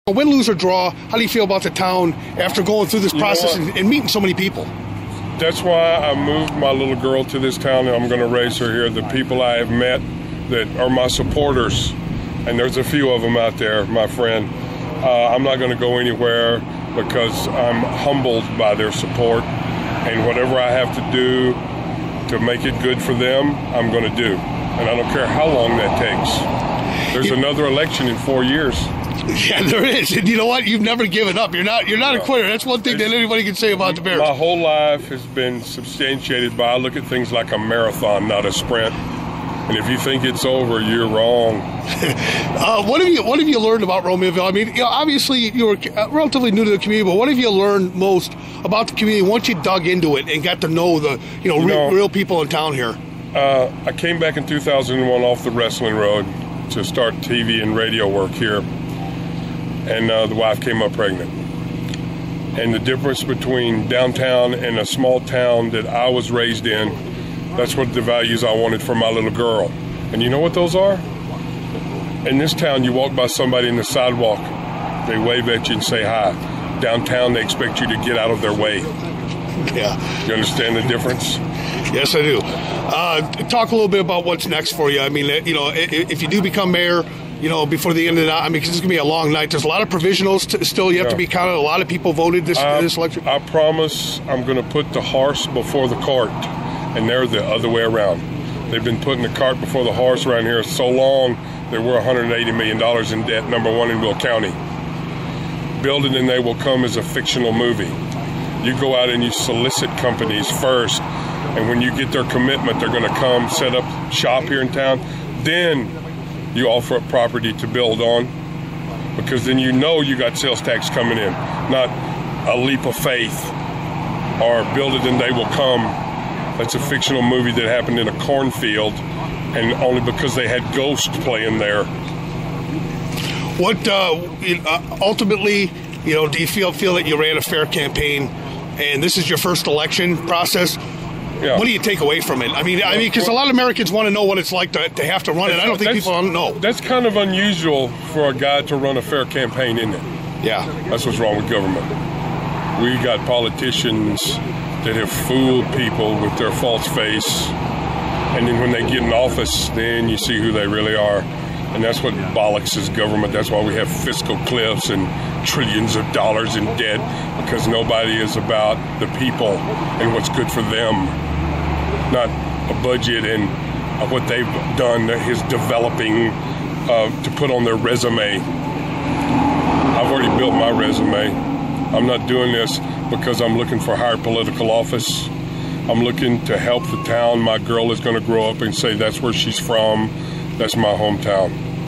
Win, lose, or draw, how do you feel about the town after going through this process and meeting so many people? That's why I moved my little girl to this town, and I'm going to raise her here. The people I have met that are my supporters, and there's a few of them out there, my friend. I'm not going to go anywhere because I'm humbled by their support, and whatever I have to do to make it good for them, I'm going to do. And I don't care how long that takes. There's another election in 4 years. Yeah, there is. And you know what? You've never given up. You're not a quitter. That's one thing that anybody can say about the Bears. My whole life has been substantiated by, I look at things like a marathon, not a sprint. And if you think it's over, you're wrong. What have you learned about Romeoville? I mean, obviously you were relatively new to the community, but what have you learned most about the community once you dug into it and got to know the real people in town here? I came back in 2001 off the wrestling road to start TV and radio work here. And the wife came up pregnant. And the difference between downtown and a small town that I was raised in, that's what the values I wanted for my little girl. And you know what those are? In this town, you walk by somebody in the sidewalk, they wave at you and say hi. Downtown, they expect you to get out of their way. Yeah. You understand the difference? Yes, I do. Talk a little bit about what's next for you. I mean, if you do become mayor, before the end of the night, I mean, because it's going to be a long night. There's a lot of provisionals still you have to be counted. A lot of people voted this election. I promise I'm going to put the horse before the cart, and they're the other way around. They've been putting the cart before the horse around here so long that we're $180 million in debt, number one in Will County. Build It and They Will Come is a fictional movie. You go out and you solicit companies first, and when you get their commitment, they're going to come set up shop here in town. Then you offer up property to build on, because then you got sales tax coming in, not a leap of faith or Build It and They Will Come. That's a fictional movie that happened in a cornfield, and only because they had ghosts playing there. What ultimately, do you feel that you ran a fair campaign, and this is your first election process? Yeah. What do you take away from it? I mean, because a lot of Americans want to know what it's like to have to run it. I don't think people don't know. That's kind of unusual for a guy to run a fair campaign, isn't it? Yeah. That's what's wrong with government. We got politicians that have fooled people with their false face, and then when they get in office, then you see who they really are. And that's what bollocks is government. That's why we have fiscal cliffs and trillions of dollars in debt, because nobody is about the people and what's good for them, not a budget and what they've done is developing to put on their resume. I've already built my resume. I'm not doing this because I'm looking for higher political office. I'm looking to help the town my girl is going to grow up and say that's where she's from. That's my hometown.